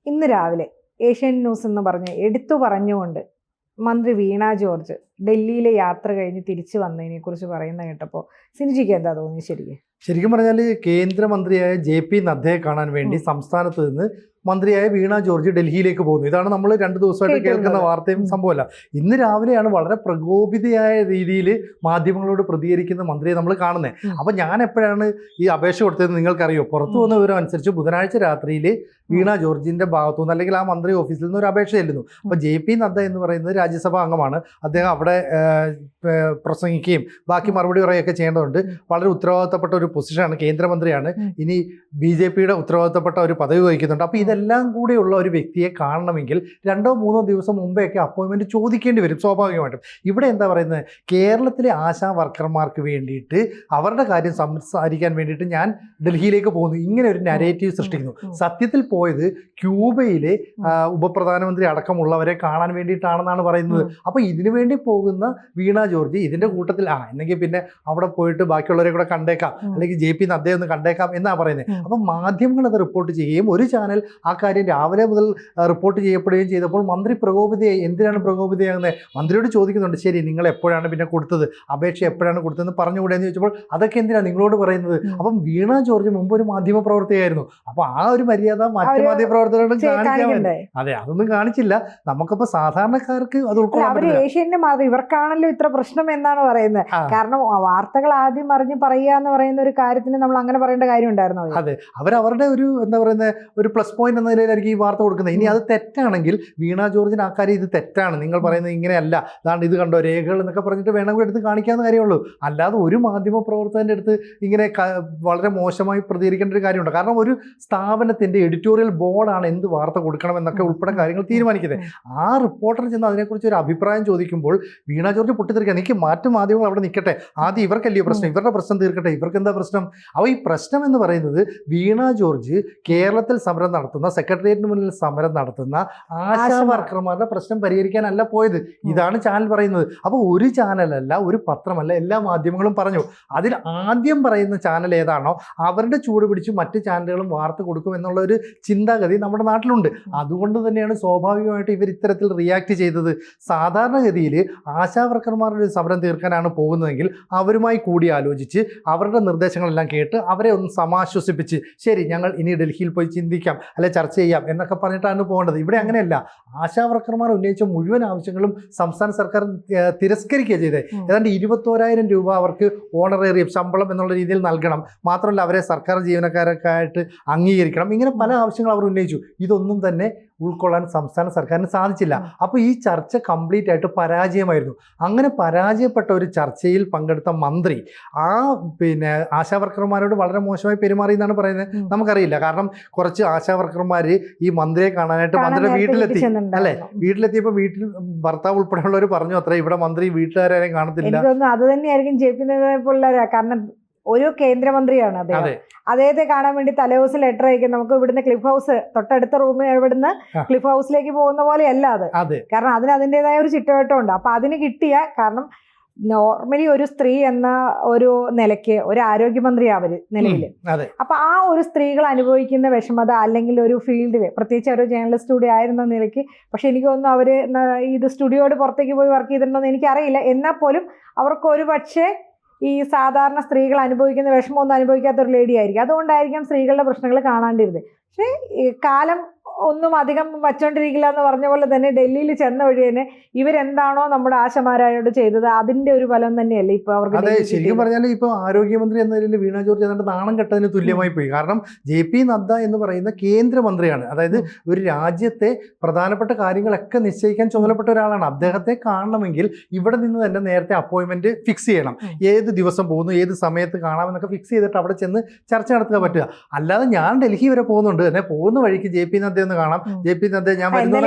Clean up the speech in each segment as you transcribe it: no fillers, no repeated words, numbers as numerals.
ഇന്ന് രാവിലെ Asian news എന്ന് പറഞ്ഞ് എടുത്തു പറഞ്ഞുകൊണ്ട് മന്ത്രി വീണ ജോർജ് ഡൽഹിയിലെ യാത്ര കഴിഞ്ഞ് തിരിച്ചു വന്നതിനെ കുറിച്ച് പറയുന്ന കേട്ടപ്പോൾ സിനിജിക്ക് എന്താ തോന്നി? ശരിക്കും പറഞ്ഞാൽ കേന്ദ്രമന്ത്രിയായ JP നദ്ദയെ കാണാൻ വേണ്ടി സംസ്ഥാനത്ത് നിന്ന് മന്ത്രിയായ വീണ ജോർജ് ഡൽഹിയിലേക്ക് പോകുന്നു. ഇതാണ് നമ്മൾ 2 ദിവസമായിട്ട് കേൾക്കുന്ന വാർത്തയും സംഭവമല്ല. ഇന്ന് രാവിലെയാണ് വളരെ പ്രകോപിതയായ രീതിയിൽ മാധ്യമങ്ങളോട് പ്രതികരിക്കുന്ന മന്ത്രിയെ നമ്മൾ കാണുന്നത്. അപ്പം ഞാൻ എപ്പോഴാണ് ഈ അപേക്ഷ കൊടുത്തതെന്ന് നിങ്ങൾക്കറിയോ? പുറത്തു വന്ന വിവരം അനുസരിച്ച് ബുധനാഴ്ച രാത്രിയിൽ വീണ ജോർജിന്റെ ഭാഗത്തുനിന്ന് അല്ലെങ്കിൽ ആ മന്ത്രി ഓഫീസിൽ നിന്ന് ഒരു അപേക്ഷ ചെല്ലുന്നു. അപ്പോൾ JP നദ്ദ എന്ന് പറയുന്നത് രാജ്യസഭാ അംഗമാണ്. അദ്ദേഹം അവിടെ പ്രസംഗിക്കുകയും ബാക്കി മറുപടി പറയുകയൊക്കെ ചെയ്യേണ്ടതുണ്ട്. വളരെ ഉത്തരവാദിത്തപ്പെട്ട ഒരു പൊസിഷനാണ്, കേന്ദ്രമന്ത്രിയാണ്. ഇനി BJPയുടെ ഉത്തരവാദിത്തപ്പെട്ട ഒരു പദവി വഹിക്കുന്നുണ്ട്. അപ്പോൾ ഇതെല്ലാം കൂടെയുള്ള ഒരു വ്യക്തിയെ കാണണമെങ്കിൽ 2-3 ദിവസം മുമ്പെയൊക്കെ അപ്പോയിൻമെൻറ്റ് ചോദിക്കേണ്ടി വരും സ്വാഭാവികമായിട്ടും. ഇവിടെ എന്താ പറയുന്നത്, കേരളത്തിലെ ആശാ വർക്കർമാർക്ക് വേണ്ടിയിട്ട് അവരുടെ കാര്യം സംസാരിക്കാൻ വേണ്ടിയിട്ട് ഞാൻ ഡൽഹിയിലേക്ക് പോകുന്നു, ഇങ്ങനെ ഒരു നരേറ്റീവ് സൃഷ്ടിക്കുന്നു. സത്യത്തിൽ പോയത് ക്യൂബയിലെ ഉപപ്രധാനമന്ത്രി അടക്കമുള്ളവരെ കാണാൻ വേണ്ടിയിട്ടാണെന്നാണ് പറയുന്നത്. അപ്പോൾ ഇതിനു വേണ്ടി പോകുന്ന വീണ ജോർജ് ഇതിൻ്റെ കൂട്ടത്തിൽ എന്നെങ്കിൽ പിന്നെ അവിടെ പോയിട്ട് ബാക്കിയുള്ളവരെ കൂടെ കണ്ടേക്കാം, അല്ലെങ്കിൽ JP നദ്ദയെ ഒന്ന് കണ്ടേക്കാം എന്നാണ് പറയുന്നത്. അപ്പം മാധ്യമങ്ങൾ അത് റിപ്പോർട്ട് ചെയ്യുകയും ഒരു ചാനൽ ആ കാര്യം രാവിലെ മുതൽ റിപ്പോർട്ട് ചെയ്യപ്പെടുകയും ചെയ്തപ്പോൾ മന്ത്രി പ്രകോപിതയായി. എന്തിനാണ് പ്രകോപിതയാകുന്നത്? മന്ത്രിയോട് ചോദിക്കുന്നുണ്ട്, ശരി നിങ്ങൾ എപ്പോഴാണ് പിന്നെ കൊടുത്തത്, അപേക്ഷ എപ്പോഴാണ് കൊടുത്തതെന്ന് പറഞ്ഞുകൂടെ എന്ന് ചോദിച്ചപ്പോൾ അതൊക്കെ എന്തിനാണ് നിങ്ങളോട് പറയുന്നത്? അപ്പം വീണ ജോർജ് മുമ്പ് ഒരു മാധ്യമ പ്രവർത്തകയായിരുന്നു. അപ്പോൾ ആ ഒരു മര്യാദ മറ്റു മാധ്യമ പ്രവർത്തകരോടും കാണിക്കാൻ, അതെ അതൊന്നും കാണിച്ചില്ല. നമുക്കിപ്പോൾ സാധാരണക്കാർക്ക് അത് ഉൾക്കൊള്ളാൻ പറ്റില്ല. ഏഷ്യന്റെ മാറി ഇവർക്കാണല്ലോ ഇത്ര പ്രശ്നം എന്നാണ് പറയുന്നത്. കാരണം വാർത്തകൾ ആദ്യം അറിഞ്ഞ് പറയുക എന്ന് പറയുന്ന ഒരു കാര്യത്തിന് നമ്മൾ അങ്ങനെ പറയേണ്ട കാര്യം ഉണ്ടായിരുന്നു. അതെ, അവരവരുടെ ഒരു എന്താ പറയുന്നത് ഒരു പ്ലസ് പോയിന്റ് എന്ന നിലയിലായിരിക്കും ഈ വാർത്ത കൊടുക്കുന്നത്. ഇനി അത് തെറ്റാണെങ്കിൽ വീണ ജോർജിന് ആ കാര്യം ഇത് തെറ്റാണ്, നിങ്ങൾ പറയുന്നത് ഇങ്ങനെയല്ല, അതാണ്ട് ഇത് കണ്ടോ രേഖകൾ എന്നൊക്കെ പറഞ്ഞിട്ട് വേണമെങ്കിൽ എടുത്ത് കാണിക്കാവുന്ന കാര്യമുള്ളൂ. അല്ലാതെ ഒരു മാധ്യമ പ്രവർത്തകൻ്റെ അടുത്ത് ഇങ്ങനെ വളരെ മോശമായി പ്രതികരിക്കേണ്ട ഒരു കാര്യമുണ്ട്. കാരണം ഒരു സ്ഥാപനത്തിൻ്റെ എഡിറ്റോറിയൽ ബോർഡാണ് എന്ത് വാർത്ത കൊടുക്കണമെന്നൊക്കെ ഉൾപ്പെടെ കാര്യങ്ങൾ തീരുമാനിക്കുന്നത്. ആ റിപ്പോർട്ടർ ചെന്ന് അതിനെക്കുറിച്ച് ഒരു അഭിപ്രായം ചോദിക്കുമ്പോൾ വീണ ജോർജ് പൊട്ടിത്തെറിക്കുക, എനിക്ക് മറ്റു മാധ്യമങ്ങൾ അവിടെ നിൽക്കട്ടെ, ആദ്യം ഇവർക്കല്ലേ പ്രശ്നം, ഇവരുടെ പ്രശ്നം തീർക്കട്ടെ, ഇവർക്ക് എന്താ പ്രശ്നം? അപ്പോൾ ഈ പ്രശ്നം എന്ന് പറയുന്നത് വീണ ജോർജ് കേരളത്തിൽ സമരം നടത്തുന്ന, സെക്രട്ടേറിയറ്റിന് മുന്നിൽ സമരം നടത്തുന്ന ആശാ വർക്കർമാരുടെ പ്രശ്നം പരിഹരിക്കാനല്ല പോയത്. ഇതാണ് ചാനൽ പറയുന്നത്. അപ്പോൾ ഒരു ചാനലല്ല, ഒരു പത്രമല്ല, എല്ലാ മാധ്യമങ്ങളും പറഞ്ഞു. അതിൽ ആദ്യം പറയുന്ന ചാനൽ ഏതാണോ അവരുടെ ചൂട് പിടിച്ച് മറ്റ് ചാനലുകളും വാർത്ത കൊടുക്കും എന്നുള്ള ഒരു ചിന്താഗതി നമ്മുടെ നാട്ടിലുണ്ട്. അതുകൊണ്ട് തന്നെയാണ് സ്വാഭാവികമായിട്ട് ഇവർ ഇത്തരത്തിൽ റിയാക്ട് ചെയ്തത്. സാധാരണഗതിയിൽ ആശാ വർക്കർമാരുടെ സമരം തീർക്കാനാണ് പോകുന്നതെങ്കിൽ അവരുമായി കൂടി ആലോചിച്ച് അവരുടെ നിർദ്ദേശങ്ങളെല്ലാം കേട്ട് അവരെ ഒന്ന് സമാശ്വസിപ്പിച്ച് ശരി ഞങ്ങൾ ഇനി ഡൽഹിയിൽ പോയി ചിന്തിക്കാം, അല്ലെ ചർച്ച ചെയ്യാം എന്നൊക്കെ പറഞ്ഞിട്ടാണ് പോകേണ്ടത്. ഇവിടെ അങ്ങനെയല്ല. ആശാ വർക്കർമാർ ഉന്നയിച്ച മുഴുവൻ ആവശ്യങ്ങളും സംസ്ഥാന സർക്കാർ തിരസ്കരിക്കുക ചെയ്തത്. ഏതാണ്ട് 21,000 രൂപ അവർക്ക് ഓണറേറിയം ശമ്പളം എന്നുള്ള രീതിയിൽ നൽകണം, മാത്രമല്ല അവരെ സർക്കാർ ജീവനക്കാരൊക്കെ ആയിട്ട് അംഗീകരിക്കണം, ഇങ്ങനെ പല ആവശ്യങ്ങൾ അവർ ഉന്നയിച്ചു. ഇതൊന്നും തന്നെ ഉൾക്കൊള്ളാൻ സംസ്ഥാന സർക്കാരിന് സാധിച്ചില്ല. അപ്പോൾ ഈ ചർച്ച കംപ്ലീറ്റ് ആയിട്ട് പരാജയമായിരുന്നു. അങ്ങനെ പരാജയപ്പെട്ട ഒരു ചർച്ചയിൽ പങ്കെടുത്ത മന്ത്രി പിന്നെ ആശാ വർക്കർമാരോട് വളരെ മോശമായി പെരുമാറി എന്നാണ് പറയുന്നത്. നമുക്കറിയില്ല, കാരണം കുറച്ച് ആശാ വർക്കർമാർ ഈ മന്ത്രിയെ കാണാനായിട്ട് മന്ത്രിയുടെ വീട്ടിലെത്തി, അല്ലെ? വീട്ടിലെത്തിയപ്പോൾ വീട്ടിൽ ഭർത്താവ് ഉൾപ്പെടെയുള്ളവർ പറഞ്ഞു അത്ര ഇവിടെ മന്ത്രി വീട്ടുകാരെയും കാണത്തില്ല. അത് തന്നെയായിരിക്കും JP പിള്ളേരാ. കാരണം ഒരു കേന്ദ്രമന്ത്രിയാണ് അദ്ദേഹത്തെ കാണാൻ വേണ്ടി തലേദിവസം ലെറ്റർ അയക്കും. നമുക്ക് ഇവിടുന്ന് ക്ലിഫ് ഹൗസ് തൊട്ടടുത്ത റൂമിൽ ഇവിടുന്ന് ക്ലിഫ് ഹൗസിലേക്ക് പോകുന്ന പോലെയല്ല അത്. കാരണം അതിൻ്റെതായ ഒരു ചുറ്റുവട്ടമുണ്ട്. അപ്പൊ അതിന് കിട്ടിയ, കാരണം നോർമലി ഒരു സ്ത്രീ എന്ന ഒരു നിലയ്ക്ക് ഒരു ആരോഗ്യമന്ത്രി അവര് നിലവിൽ. അപ്പൊ ആ ഒരു സ്ത്രീകൾ അനുഭവിക്കുന്ന വിഷമത, അല്ലെങ്കിൽ ഒരു ഫീൽഡിൽ പ്രത്യേകിച്ച് ഒരു ജേർണലിസ്റ്റ് കൂടി ആയിരുന്ന നിലയ്ക്ക്, പക്ഷെ എനിക്ക് തോന്നുന്നു അവര് ഇത് സ്റ്റുഡിയോയുടെ പുറത്തേക്ക് പോയി വർക്ക് ചെയ്തിട്ടുണ്ടോ എന്ന് എനിക്കറിയില്ല. എന്നാൽ പോലും അവർക്ക് ഒരു പക്ഷേ ഈ സാധാരണ സ്ത്രീകൾ അനുഭവിക്കുന്ന വിഷമമൊന്നും അനുഭവിക്കാത്ത ഒരു ലേഡി ആയിരിക്കും. അതുകൊണ്ടായിരിക്കാം സ്ത്രീകളുടെ പ്രശ്നങ്ങൾ കാണാണ്ടിരുന്നത്. പക്ഷേ കാലം ഒന്നും അധികം വച്ചോണ്ടിരിക്കില്ല എന്ന് പറഞ്ഞ പോലെ തന്നെ ഡൽഹിയിൽ ചെന്ന വഴി തന്നെ ഇവരെന്താണോ നമ്മുടെ ആശമാരായോട് ചെയ്തത് അതിന്റെ ഒരു ഫലം തന്നെയല്ലേ ഇപ്പൊ അവർക്ക്. അതെ, ശരിക്കും പറഞ്ഞാൽ ഇപ്പൊ ആരോഗ്യമന്ത്രി എന്ന നിലയിൽ വീണ ജോർജ് ഏതാണ്ട് നാണം കെട്ടതിന് തുല്യമായി പോയി. കാരണം JP നദ്ദ എന്ന് പറയുന്ന കേന്ദ്രമന്ത്രിയാണ്, അതായത് ഒരു രാജ്യത്തെ പ്രധാനപ്പെട്ട കാര്യങ്ങളൊക്കെ നിശ്ചയിക്കാൻ ചുമതലപ്പെട്ട ഒരാളാണ്. അദ്ദേഹത്തെ കാണണമെങ്കിൽ ഇവിടെ നിന്ന് തന്നെ നേരത്തെ അപ്പോയിൻമെന്റ് ഫിക്സ് ചെയ്യണം. ഏത് ദിവസം പോകുന്നു, ഏത് സമയത്ത് കാണാമെന്നൊക്കെ ഫിക്സ് ചെയ്തിട്ട് അവിടെ ചെന്ന് ചർച്ച നടത്തുക പറ്റുക. അല്ലാതെ ഞാൻ ഡൽഹി വരെ പോകുന്നുണ്ട്, എന്നെ പോകുന്ന വഴിക്ക് JP നദ്ദ കാണാം, JP നദ്ദ ഞാൻ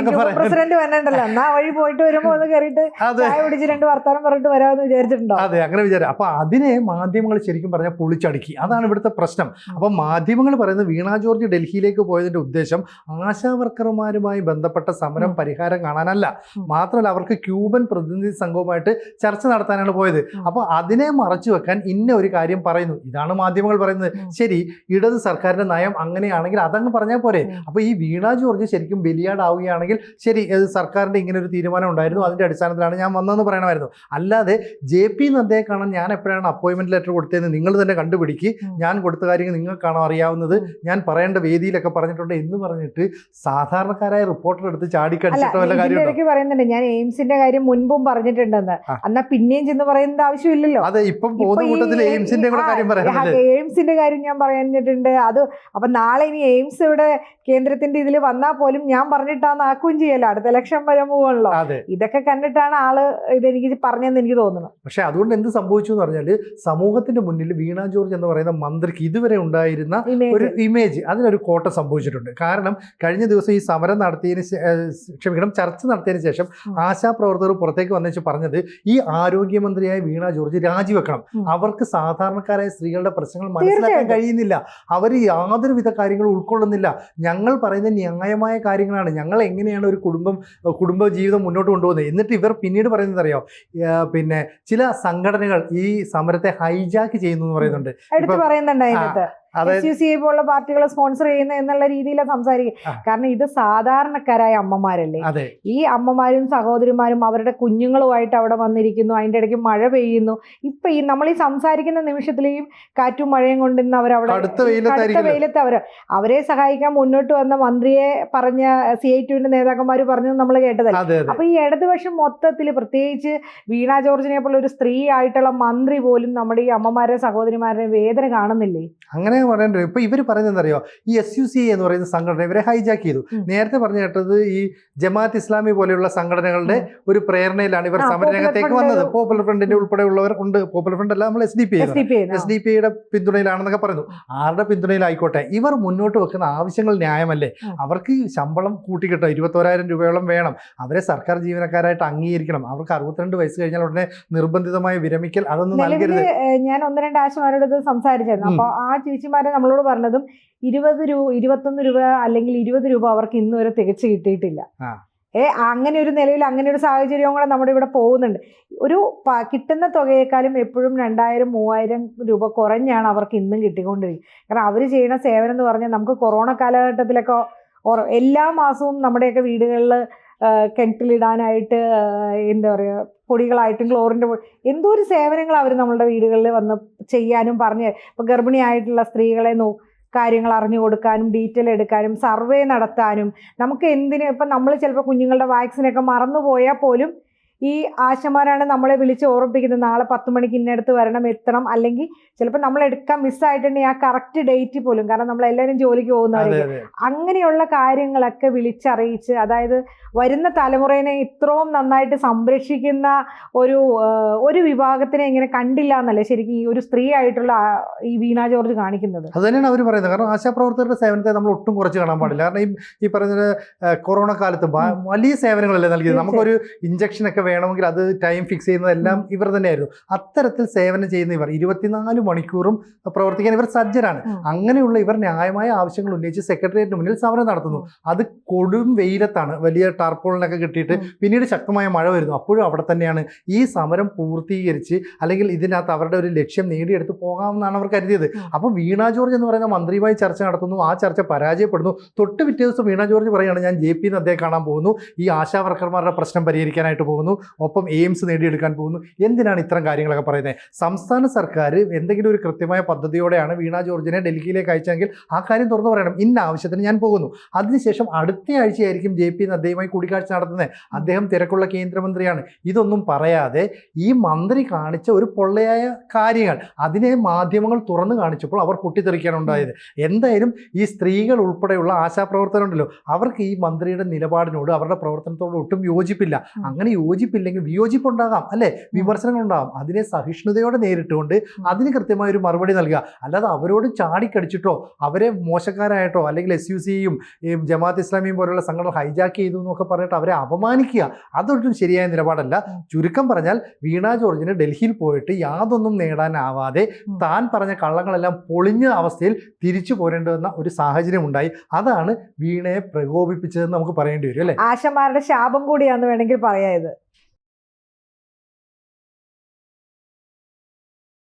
പ്രസിഡന്റ് വരണ്ടല്ലോ, എന്നാ വഴി പോയിട്ട് വരുമ്പോ ഒന്ന് കയറിയിട്ട് ചായ കുടിച്ച് 2 വർത്താനം പറഞ്ഞിട്ട് വരാമെന്ന് വിചാരിച്ചിട്ടുണ്ടോ? അതെ, അങ്ങനെ വിചാരിച്ചു. അപ്പൊ അതിനെ മാധ്യമങ്ങൾ ശരിക്കും പറഞ്ഞാൽ പൊളിച്ചടുക്കി. അതാണ് ഇവിടുത്തെ പ്രശ്നം. അപ്പൊ മാധ്യമങ്ങൾ പറയുന്നത് വീണ ജോർജ് ഡൽഹിയിലേക്ക് പോയതിന്റെ ഉദ്ദേശം ആശാ വർക്കർമാരുമായി ബന്ധപ്പെട്ട സമരം പരിഹാരം കാണാനല്ല, മാത്രമല്ല അവർക്ക് ക്യൂബൻ പ്രതിനിധി സംഘവുമായിട്ട് ചർച്ച നടത്താനാണ് പോയത്. അപ്പൊ അതിനെ മറച്ചു വെക്കാൻ ഇന്ന ഒരു കാര്യം പറയുന്നു. ഇതാണ് മാധ്യമങ്ങൾ പറയുന്നത്. ശരി, ഇടത് സർക്കാരിന്റെ നയം അങ്ങനെയാണെങ്കിൽ അതങ്ങ് പറഞ്ഞാൽ പോരെ. അപ്പൊ ഈ വീണ ജോർജ് ശരിക്കും ബലിയാടാവുകയാണെങ്കിൽ ശരി, സർക്കാരിൻ്റെ ഇങ്ങനെ ഒരു തീരുമാനം ഉണ്ടായിരുന്നു, അതിൻ്റെ അടിസ്ഥാനത്തിലാണ് ഞാൻ വന്നതെന്ന് പറയണമായിരുന്നു. അല്ലാതെ JP നദ്ദയെ കാണാൻ ഞാൻ എപ്പോഴാണ് അപ്പോയിൻമെൻറ്റ് ലെറ്റർ കൊടുത്തതെന്ന് നിങ്ങൾ തന്നെ കണ്ടുപിടിക്ക്, ഞാൻ കൊടുത്ത കാര്യങ്ങൾ നിങ്ങൾക്കാണോ അറിയാവുന്നത്, ഞാൻ പറയേണ്ട വേദിയിലൊക്കെ പറഞ്ഞിട്ടുണ്ട് എന്ന് പറഞ്ഞിട്ട് സാധാരണക്കാരായ റിപ്പോർട്ടർ എടുത്ത് ചാടിക്കടിച്ചിട്ടോ വല്ല കാര്യം പറയുന്നുണ്ട്. ഞാൻ എയിംസിന്റെ കാര്യം മുൻപും പറഞ്ഞിട്ടുണ്ടെന്ന്, എന്നാ പിന്നെയും ചെന്ന് പറയുന്നത് ആവശ്യമില്ലല്ലോ. അതെ, ഇപ്പം പോകുന്ന കൂട്ടത്തിൽ എയിംസിന്റെ കൂടെ കാര്യം പറയുന്നത്, എയിംസിന്റെ കാര്യം ഞാൻ പറഞ്ഞിട്ടുണ്ട്. അത് അപ്പൊ നാളെ ഇനി എയിംസ് ഇവിടെ കേന്ദ്രത്തിന്റെ ഇതിൽ വന്നാൽ പോലും ഞാൻ പറഞ്ഞിട്ടാന്ന് ആക്കുകയും ചെയ്യല്ലോ, അടുത്ത ഇലക്ഷൻ വരാൻ പോവാണല്ലോ. ഇതൊക്കെ കണ്ടിട്ടാണ് ആള് ഇതെനിക്ക് പറഞ്ഞതെന്ന് എനിക്ക് തോന്നുന്നു. പക്ഷെ അതുകൊണ്ട് എന്ത് സംഭവിച്ചു എന്ന് പറഞ്ഞാല് സമൂഹത്തിന്റെ മുന്നിൽ വീണ ജോർജ് എന്ന് പറയുന്ന മന്ത്രിക്ക് ഇതുവരെ ഉണ്ടായിരുന്ന ഒരു ഇമേജ് അതിനൊരു കോട്ട സംഭവിച്ചിട്ടുണ്ട്. കാരണം കഴിഞ്ഞ ദിവസം ഈ സമരം ചർച്ച നടത്തിയതിനു ശേഷം ആശാപ്രവർത്തകർ പുറത്തേക്ക് വന്നേച്ച് പറഞ്ഞത് ഈ ആരോഗ്യമന്ത്രിയായ വീണ ജോർജ് രാജിവെക്കണം, അവർക്ക് സാധാരണക്കാരായ സ്ത്രീകളുടെ പ്രശ്നങ്ങൾ മനസ്സിലാക്കാൻ കഴിയുന്നില്ല, അവർ യാതൊരുവിധ കാര്യങ്ങളും ഉൾക്കൊള്ളുന്നില്ല, ഞങ്ങൾ പറയുന്ന ന്യായമായ കാര്യങ്ങളാണ്, ഞങ്ങൾ എങ്ങനെയാണ് ഒരു കുടുംബ ജീവിതം മുന്നോട്ട് കൊണ്ടുപോകുന്നത്. എന്നിട്ട് ഇവർ പിന്നീട് പറയുന്നത് അറിയോ, പിന്നെ ചില സംഘടനകൾ ഈ സമരത്തെ ഹൈജാക്ക് ചെയ്യുന്നു എന്ന് പറയുന്നുണ്ട്. പോലുള്ള പാർട്ടികളെ സ്പോൺസർ ചെയ്യുന്ന എന്നുള്ള രീതിയിലാണ് സംസാരിക്കുക. കാരണം ഇത് സാധാരണക്കാരായ അമ്മമാരല്ലേ, ഈ അമ്മമാരും സഹോദരിമാരും അവരുടെ കുഞ്ഞുങ്ങളുമായിട്ട് അവിടെ വന്നിരിക്കുന്നു, അതിൻ്റെ ഇടയ്ക്ക് മഴ പെയ്യുന്നു. ഇപ്പൊ ഈ നമ്മൾ ഈ സംസാരിക്കുന്ന നിമിഷത്തിലെയും കാറ്റും മഴയും കൊണ്ടിന്ന് അവരവിടെ അടുത്ത വെയിലത്ത് അവരെ സഹായിക്കാൻ മുന്നോട്ട് വന്ന മന്ത്രിയെ പറഞ്ഞ CI2വിന്റെ നേതാക്കന്മാർ പറഞ്ഞത് നമ്മൾ കേട്ടതല്ലേ. അപ്പൊ ഈ ഇടതുപക്ഷം മൊത്തത്തിൽ പ്രത്യേകിച്ച് വീണ ജോർജിനെ പോലെ ഒരു സ്ത്രീ ആയിട്ടുള്ള മന്ത്രി പോലും നമ്മുടെ ഈ അമ്മമാരെ സഹോദരിമാരുടെ വേദന കാണുന്നില്ലേ? അങ്ങനെ പറയണ്ടോ. ഇപ്പൊ ഇവർ പറയുന്നത് അറിയോ, ഈ SUCI എന്ന് പറയുന്ന സംഘടന ഇവരെ ഹൈജാക്ക് ചെയ്തു. നേരത്തെ പറഞ്ഞു കേട്ടത് ഈ ജമാഅത്ത് ഇസ്ലാമി പോലെയുള്ള സംഘടനകളുടെ ഒരു പ്രേരണയിലാണ് ഇവർ സമരരംഗത്തേക്ക് വന്നത്. പോപ്പുലർ ഫ്രണ്ടിന്റെ ഉൾപ്പെടെയുള്ളവർ ഉണ്ട്, പോപ്പുലർ ഫ്രണ്ട് അല്ല, നമ്മൾ SDPയുടെ പിന്തുണയിലാണെന്നൊക്കെ പറയുന്നു. ആരുടെ പിന്തുണയിലായിക്കോട്ടെ, ഇവർ മുന്നോട്ട് വെക്കുന്ന ആവശ്യങ്ങൾ ന്യായമല്ലേ? അവർക്ക് ശമ്പളം കൂട്ടിക്കിട്ടോ, 21,000 രൂപയോളം വേണം, അവരെ സർക്കാർ ജീവനക്കാരായിട്ട് അംഗീകരിക്കണം, അവർക്ക് 62 വയസ്സ് കഴിഞ്ഞാൽ ഉടനെ നിർബന്ധിതമായ വിരമിക്കൽ അതൊന്നും നൽകരുത്. ഞാൻ 1-2 ആശമാരോട് സംസാരിച്ചായിരുന്നു. അപ്പൊ ആ ചേച്ചിമാരെ നമ്മളോട് പറഞ്ഞതും 21 രൂപ അല്ലെങ്കിൽ 20 രൂപ അവർക്ക് ഇന്ന് വരെ തികച്ചു കിട്ടിയിട്ടില്ല. അങ്ങനെ ഒരു നിലയിൽ അങ്ങനെ ഒരു സാഹചര്യവും കൂടെ നമ്മുടെ ഇവിടെ പോകുന്നുണ്ട്. ഒരു കിട്ടുന്ന തുകയേക്കാളും എപ്പോഴും 2,000-3,000 രൂപ കുറഞ്ഞാണ് അവർക്ക് ഇന്നും കിട്ടിക്കൊണ്ടിരിക്കുന്നത്. കാരണം അവർ ചെയ്യുന്ന സേവനം എന്ന് പറഞ്ഞാൽ നമുക്ക് കൊറോണ കാലഘട്ടത്തിലൊക്കെ എല്ലാ മാസവും നമ്മുടെയൊക്കെ വീടുകളിൽ കിണറ്റിലിടാനായിട്ട് എന്താ പറയുക, പൊടികളായിട്ടും ക്ലോറിൻ്റെ എന്തോ ഒരു സേവനങ്ങൾ അവർ നമ്മളുടെ വീടുകളിൽ വന്ന് ചെയ്യാനും പറഞ്ഞ്, ഇപ്പോൾ ഗർഭിണിയായിട്ടുള്ള സ്ത്രീകളെ കാര്യങ്ങൾ അറിഞ്ഞു കൊടുക്കാനും ഡീറ്റെയിൽ എടുക്കാനും സർവേ നടത്താനും, നമുക്ക് എന്തിനും ഇപ്പം നമ്മൾ ചിലപ്പോൾ കുഞ്ഞുങ്ങളുടെ വാക്സിനൊക്കെ മറന്നുപോയാൽ പോലും ഈ ആശമാരാണ് നമ്മളെ വിളിച്ച് ഓർമ്മിപ്പിക്കുന്നത്, നാളെ 10 മണിക്ക് ഇന്നടുത്ത് വരണം, എത്തണം. അല്ലെങ്കിൽ ചിലപ്പോൾ നമ്മൾ എടുക്കാൻ മിസ്സായിട്ടുണ്ടെങ്കിൽ ആ കറക്റ്റ് ഡേറ്റ് പോലും, കാരണം നമ്മളെല്ലാവരും ജോലിക്ക് പോകുന്നവരൊക്കെ, അങ്ങനെയുള്ള കാര്യങ്ങളൊക്കെ വിളിച്ചറിയിച്ച്, അതായത് വരുന്ന തലമുറയെ ഇത്രയും നന്നായിട്ട് സംരക്ഷിക്കുന്ന ഒരു വിഭാഗത്തിനെ ഇങ്ങനെ കണ്ടില്ല എന്നല്ലേ ശരിക്കും ഈ ഒരു സ്ത്രീ ആയിട്ടുള്ള ഈ വീണ ജോർജ് കാണിക്കുന്നത്. അത് തന്നെയാണ് അവർ പറയുന്നത്. കാരണം ആശാപ്രവർത്തകരുടെ സേവനത്തെ നമ്മൾ ഒട്ടും കുറച്ച് കാണാൻ പാടില്ല. കാരണം ഈ പറയുന്നത് കൊറോണ കാലത്ത് വലിയ സേവനങ്ങളല്ലേ നൽകിയത്. നമുക്കൊരു ഇഞ്ചക്ഷനൊക്കെ വേണമെങ്കിൽ അത് ടൈം ഫിക്സ് ചെയ്യുന്നതെല്ലാം ഇവർ തന്നെയായിരുന്നു. അത്തരത്തിൽ സേവനം ചെയ്യുന്ന ഇവർ 24 മണിക്കൂറും പ്രവർത്തിക്കാൻ ഇവർ സജ്ജരാണ്. അങ്ങനെയുള്ള ഇവർ ന്യായമായ ആവശ്യങ്ങൾ ഉന്നയിച്ച് സെക്രട്ടേറിയറ്റിന് മുന്നിൽ സമരം നടത്തുന്നു. അത് കൊടും വെയിലത്താണ്, വലിയ ടാർപോളിനൊക്കെ കിട്ടിയിട്ട് പിന്നീട് ശക്തമായ മഴ വരുന്നു. അപ്പോഴും അവിടെ തന്നെയാണ്. ഈ സമരം പൂർത്തീകരിച്ച് അല്ലെങ്കിൽ ഇതിനകത്ത് അവരുടെ ഒരു ലക്ഷ്യം നേടിയെടുത്ത് പോകാമെന്നാണ് അവർ കരുതിയത്. അപ്പോൾ വീണ ജോർജ് എന്ന് പറയുന്ന മന്ത്രിയുമായി ചർച്ച നടത്തുന്നു, ആ ചർച്ച പരാജയപ്പെടുന്നു. തൊട്ട് പിറ്റേ ദിവസം വീണ ജോർജ് പറയുകയാണ്, ഞാൻ JP നദ്ദയെ കാണാൻ പോകുന്നു, ഈ ആശാ വർക്കർമാരുടെ പ്രശ്നം പരിഹരിക്കാനായിട്ട് പോകുന്നു, ഒപ്പം എയിംസ് നേടിയെടുക്കാൻ പോകുന്നു. എന്തിനാണ് ഇത്തരം കാര്യങ്ങളൊക്കെ പറയുന്നത്? സംസ്ഥാന സർക്കാർ എന്തെങ്കിലും ഒരു കൃത്യമായ പദ്ധതിയോടെയാണ് വീണ ജോർജിനെ ഡൽഹിയിലേക്ക് അയച്ചെങ്കിൽ ആ കാര്യം തുറന്നു പറയണം, ഇന്ന ആവശ്യത്തിന് ഞാൻ പോകുന്നു. അതിനുശേഷം അടുത്ത ആഴ്ചയായിരിക്കും JP നദ്ദയുമായി കൂടിക്കാഴ്ച നടത്തുന്നത്. അദ്ദേഹം തിരക്കുള്ള കേന്ദ്രമന്ത്രിയാണ്. ഇതൊന്നും പറയാതെ ഈ മന്ത്രി കാണിച്ച ഒരു പൊള്ളയായ കാര്യങ്ങൾ അതിനെ മാധ്യമങ്ങൾ തുറന്നു കാണിച്ചപ്പോൾ അവർ പൊട്ടിത്തെറിക്കാണ് ഉണ്ടായത്. എന്തായാലും ഈ സ്ത്രീകൾ ഉൾപ്പെടെയുള്ള ആശാപ്രവർത്തകരുണ്ടല്ലോ, അവർക്ക് ഈ മന്ത്രിയുടെ നിലപാടിനോട് അവരുടെ പ്രവർത്തനത്തോട് ഒട്ടും യോജിപ്പില്ല. അങ്ങനെ യോജിപ്പില്ലെങ്കിൽ വിയോജിപ്പുണ്ടാകാം, അല്ലെ, വിമർശനങ്ങളുണ്ടാകാം. അതിനെ സഹിഷ്ണുതയോടെ നേരിട്ടുകൊണ്ട് അതിന് കൃത്യമായ ഒരു മറുപടി നൽകുക. അല്ലാതെ അവരോട് ചാടിക്കടിച്ചിട്ടോ അവരെ മോശക്കാരായിട്ടോ അല്ലെങ്കിൽ SUCയും ജമാഅത്ത് ഇസ്ലാമിയും പോലുള്ള സംഘടന ഹൈജാക്ക് ചെയ്തു എന്നൊക്കെ പറഞ്ഞിട്ട് അവരെ അപമാനിക്കുക, അതൊട്ടും ശരിയായ നിലപാടല്ല. ചുരുക്കം പറഞ്ഞാൽ വീണ ജോർജിന് ഡൽഹിയിൽ പോയിട്ട് യാതൊന്നും നേടാനാവാതെ താൻ പറഞ്ഞ കള്ളങ്ങളെല്ലാം പൊളിഞ്ഞ അവസ്ഥയിൽ തിരിച്ചു പോരേണ്ടുവന്ന ഒരു സാഹചര്യം ഉണ്ടായി. അതാണ് വീണയെ പ്രകോപിപ്പിച്ചതെന്ന് നമുക്ക് പറയേണ്ടി വരും, അല്ലേ? ആശമാരുടെ ശാപം കൂടിയാന്ന് വേണമെങ്കിൽ പറയാത്.